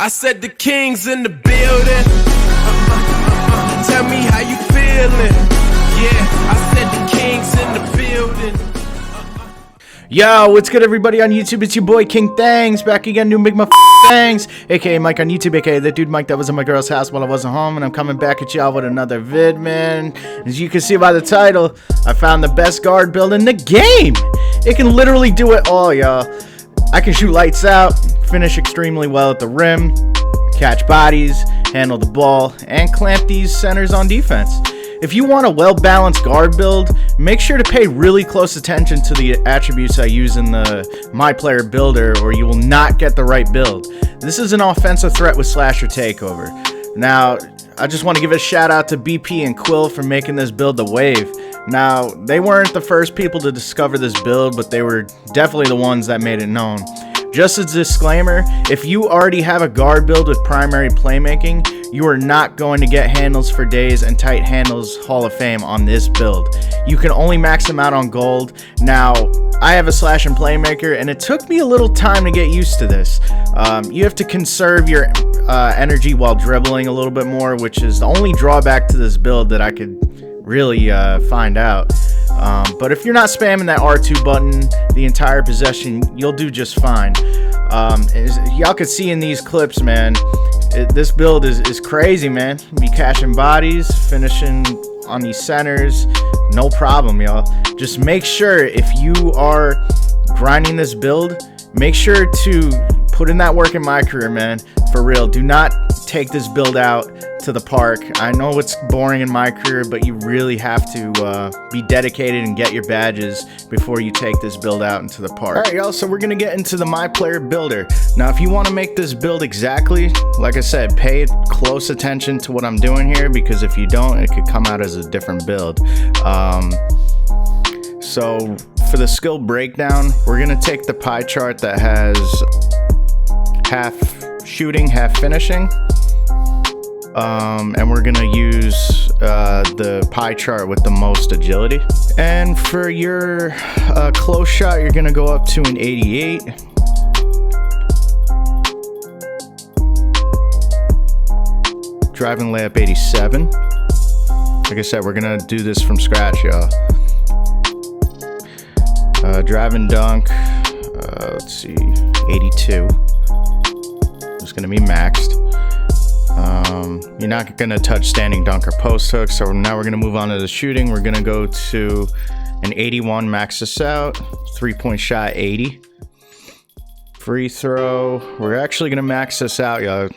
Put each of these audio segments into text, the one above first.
I said the king's in the building. Tell me how you feeling. Yeah, I said the king's in the building. Yo, what's good, everybody on YouTube? It's your boy King Thangs back again, new Big Thangs, aka Mike on YouTube, aka the dude Mike that was in my girl's house while I wasn't home, and I'm coming back at y'all with another vid, man. As you can see by the title, I found the best guard build in the game. It can literally do it all, y'all. I can shoot lights out, finish extremely well at the rim, catch bodies, handle the ball, and clamp these centers on defense. If you want a well-balanced guard build, make sure to pay really close attention to the attributes I use in the My Player Builder, or you will not get the right build. This is an offensive threat with slasher takeover. Now, I just want to give a shout out to BP and Quill for making this build the wave. Now, they weren't the first people to discover this build, but they were definitely the ones that made it known. Just as a disclaimer, if you already have a guard build with primary playmaking, you are not going to get handles for days and tight handles Hall of Fame on this build. You can only max them out on gold. Now, I have a slash and playmaker, and it took me a little time to get used to this. You have to conserve your energy while dribbling a little bit more, which is the only drawback to this build that I could really find out. But if you're not spamming that R2 button the entire possession, you'll do just fine. Y'all could see in these clips, man, this build is crazy, man. Be cashing bodies, finishing on these centers, no problem, y'all. Just make sure if you are grinding this build, make sure to put in that work in my career, man. For real, do not take this build out to the park. I know it's boring in my career, but you really have to be dedicated and get your badges before you take this build out into the park. All right, y'all, so we're gonna get into the My Player Builder. Now, if you want to make this build exactly, like I said, pay close attention to what I'm doing here, because if you don't, it could come out as a different build. So for the skill breakdown, we're gonna take the pie chart that has half shooting, half finishing, and we're gonna use the pie chart with the most agility. And for your close shot, you're gonna go up to an 88. Driving layup 87. Like I said, we're gonna do this from scratch, y'all. Driving dunk, let's see, 82. It's gonna be maxed. You're not gonna touch standing dunk or post hook, so now we're gonna move on to the shooting. We're gonna go to an 81, max this out. 3-point shot, 80. Free throw, we're actually gonna max this out, y'all.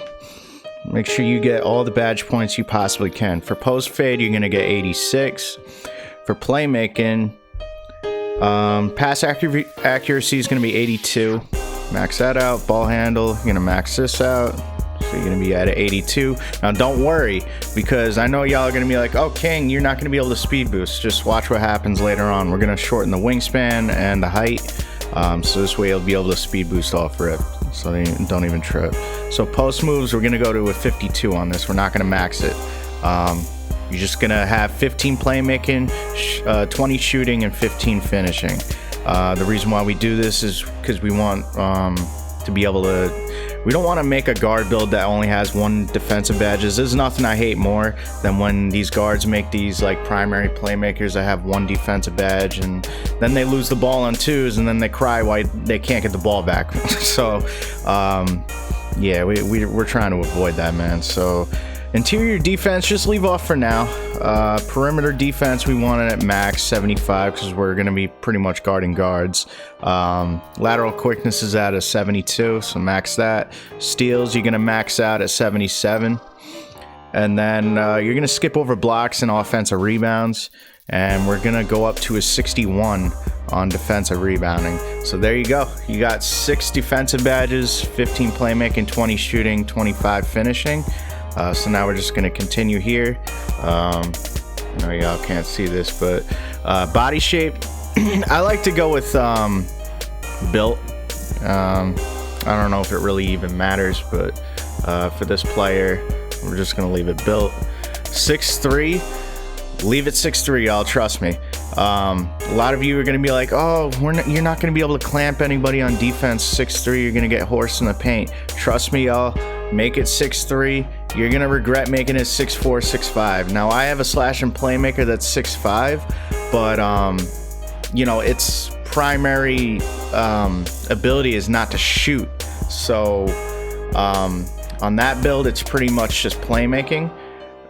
Make sure you get all the badge points you possibly can. For post fade, you're gonna get 86. For playmaking, pass accuracy is gonna be 82. Max that out. Ball handle, you're gonna max this out, so you're gonna be at 82. Now don't worry, because I know y'all are gonna be like, oh King, you're not gonna be able to speed boost. Just watch what happens later on. We're gonna shorten the wingspan and the height, so this way you'll be able to speed boost off rip, so don't even trip. So post moves, we're gonna go to a 52 on this. We're not gonna max it. You're just gonna have 15 playmaking, 20 shooting, and 15 finishing. The reason why we do this is because we want to be able to, we don't want to make a guard build that only has one defensive badges. There's nothing I hate more than when these guards make these like primary playmakers that have one defensive badge, and then they lose the ball on twos, and then they cry why they can't get the ball back. So yeah, we're trying to avoid that, man. So interior defense, just leave off for now. Perimeter defense, we want it at max 75, because we're going to be pretty much guarding guards. Lateral quickness is at a 72, so max that. Steals, you're going to max out at 77. And then you're going to skip over blocks and offensive rebounds, and we're going to go up to a 61 on defensive rebounding. So there you go. You got 6 defensive badges, 15 playmaking, 20 shooting, 25 finishing. So now we're just going to continue here. I know y'all can't see this, but body shape, I like to go with built. I don't know if it really even matters, but for this player, we're just going to leave it built. 6'3", leave it 6'3", y'all, trust me. A lot of you are going to be like, oh, you're not going to be able to clamp anybody on defense. 6'3", you're going to get horsed in the paint. Trust me, y'all. make it 6'3". You're gonna regret making it 6'4", 6'5". Now I have a slash and playmaker that's 6'5", but you know, its primary ability is not to shoot. So on that build, it's pretty much just playmaking.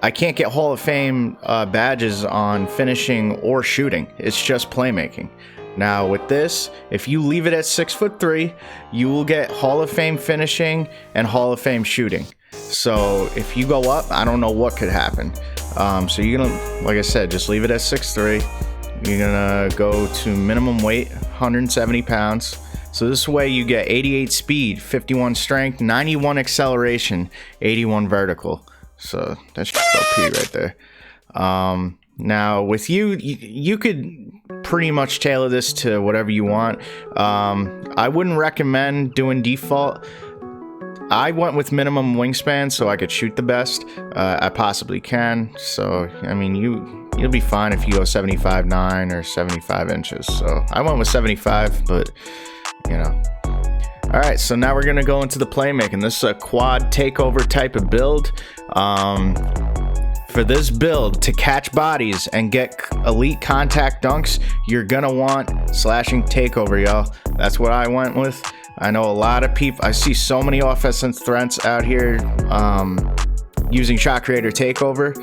I can't get Hall of Fame badges on finishing or shooting. It's just playmaking. Now with this, if you leave it at 6'3", you will get Hall of Fame finishing and Hall of Fame shooting. So if you go up, I don't know what could happen. So you're gonna, like I said, just leave it at 6'3". You're gonna go to minimum weight, 170 pounds. So this way you get 88 speed, 51 strength, 91 acceleration, 81 vertical. So that's OP right there. Now with you could pretty much tailor this to whatever you want. I wouldn't recommend doing default. I went with minimum wingspan so I could shoot the best. I possibly can. So I mean, you'll be fine if you go 75.9 or 75 inches. So I went with 75, but you know. All right, so now we're gonna go into the playmaking. This is a quad takeover type of build. For this build, to catch bodies and get elite contact dunks, you're gonna want slashing takeover, y'all. That's what I went with. I know a lot of people, I see so many offensive threats out here using shot creator takeover.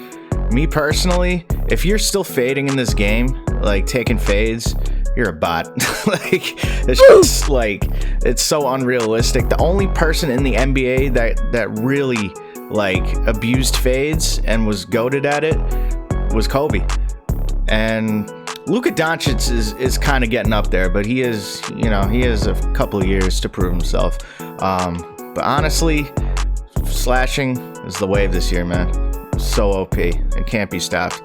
Me personally, if you're still fading in this game, like taking fades, you're a bot. Like, it's just like, it's so unrealistic. The only person in the NBA that really like abused fades and was goated at it was Kobe. And Luka Doncic is kind of getting up there, but he is, you know, he has a couple of years to prove himself. But honestly, slashing is the wave this year, man. So OP, it can't be stopped.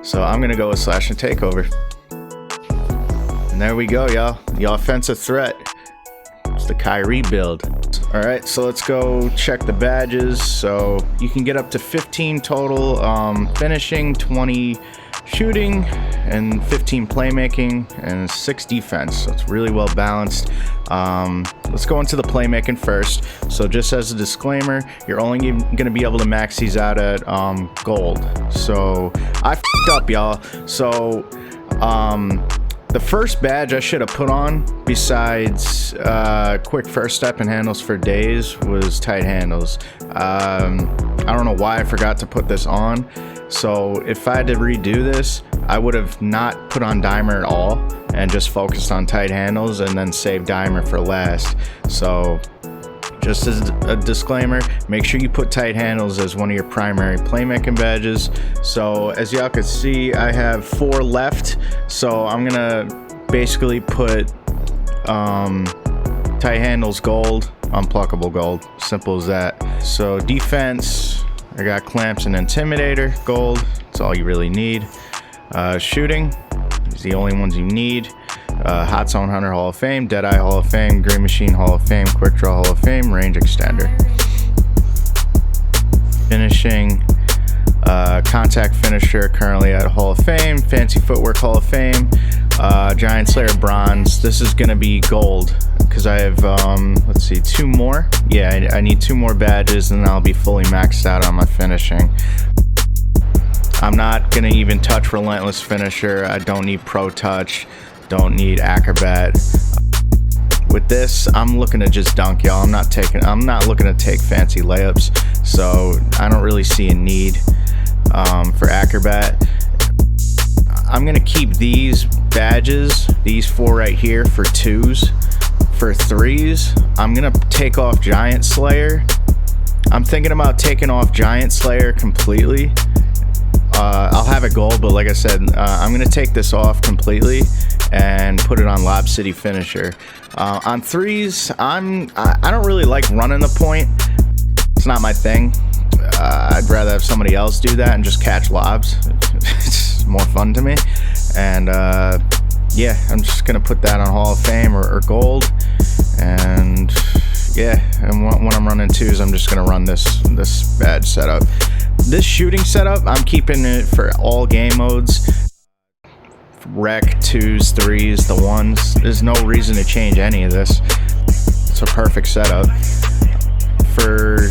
So I'm gonna go with slash and takeover. And there we go, y'all. The offensive threat. It's the Kyrie build. All right, so let's go check the badges. So you can get up to 15 total finishing, 20 shooting, and 15 playmaking, and 6 defense. So it's really well balanced. Let's go into the playmaking first. So just as a disclaimer, you're only going to be able to max these out at gold. So I f***ed up, y'all. So the first badge I should have put on, besides quick first step and handles for days, was tight handles. I don't know why I forgot to put this on. So if I had to redo this, I would have not put on dimer at all and just focused on tight handles and then saved dimer for last. So just as a disclaimer, make sure you put tight handles as one of your primary playmaking badges. So as y'all can see, I have 4 left. So I'm gonna basically put tight handles gold, unpluckable gold, simple as that. So defense, I got clamps and intimidator gold, that's all you really need. Shooting is the only ones you need. Hot Zone Hunter Hall of Fame, Deadeye Hall of Fame, Green Machine Hall of Fame, Quick Draw Hall of Fame, Range Extender. Finishing, Contact Finisher currently at Hall of Fame, Fancy Footwork Hall of Fame, Giant Slayer Bronze. This is gonna be gold because I have let's see, 2 more. Yeah, I need 2 more badges and I'll be fully maxed out on my finishing. I'm not gonna even touch Relentless Finisher. I don't need Pro Touch, don't need Acrobat. With this, I'm looking to just dunk, y'all. I'm not looking to take fancy layups, so I don't really see a need for Acrobat. I'm gonna keep these badges, these 4 right here, for 2s. For 3s, I'm gonna take off Giant Slayer. I'm thinking about taking off Giant Slayer completely. I'll have it gold, but like I said, I'm gonna take this off completely and put it on Lob City Finisher. On 3s, I don't really like running the point. It's not my thing. I'd rather have somebody else do that and just catch lobs. It's more fun to me. And yeah, I'm just gonna put that on Hall of Fame or gold. And yeah, and when I'm running 2s, I'm just gonna run this badge setup. This shooting setup, I'm keeping it for all game modes. Rec, 2s, 3s, the 1s. There's no reason to change any of this. It's a perfect setup. For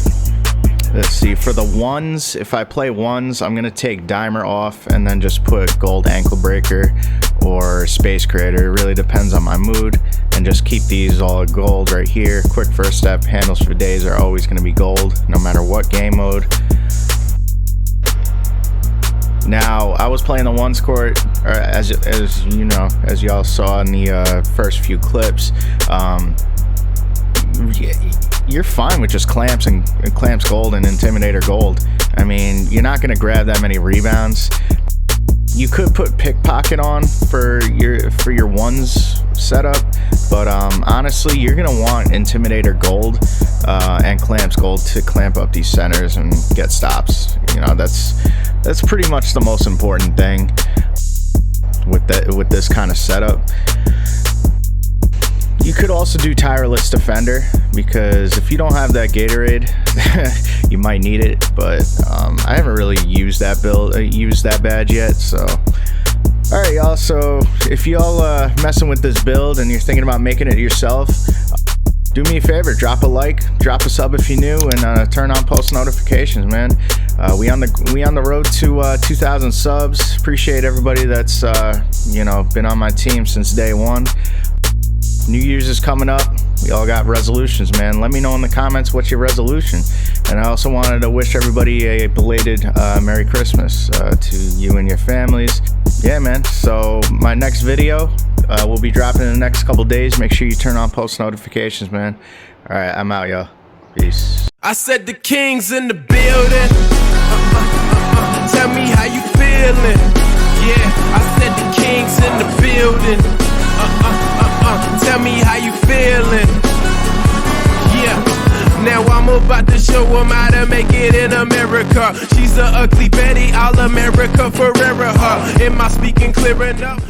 For the ones, if I play ones, I'm gonna take dimer off and then just put gold ankle breaker or space creator. It really depends on my mood, and just keep these all gold right here. Quick first step, handles for days are always gonna be gold, no matter what game mode. Now, I was playing the ones court, or as you know, as y'all saw in the first few clips. You're fine with just clamps and clamps gold and intimidator gold. I mean, you're not gonna grab that many rebounds. You could put pickpocket on for your ones setup, but honestly, you're gonna want intimidator gold and clamps gold to clamp up these centers and get stops. You know, that's pretty much the most important thing with this kind of setup. You could also do tireless defender, because if you don't have that Gatorade, you might need it. But I haven't really used that badge yet. So, all right, y'all. So if y'all messing with this build and you're thinking about making it yourself, do me a favor, drop a like, drop a sub if you're new, and turn on post notifications, man. We on the road to 2,000 subs. Appreciate everybody that's you know, been on my team since day one. New Year's is coming up. We all got resolutions, man. Let me know in the comments what's your resolution. And I also wanted to wish everybody a belated Merry Christmas to you and your families. Yeah, man. So my next video will be dropping in the next couple days. Make sure you turn on post notifications, man. All right, I'm out, y'all. Peace. I said the king's in the building. Tell me how you feeling. Yeah, I said the king's in the building. Tell me how you feeling. Yeah, now I'm about to show them how to make it in America. She's a ugly Betty, all America forever her. Am I speaking clear enough?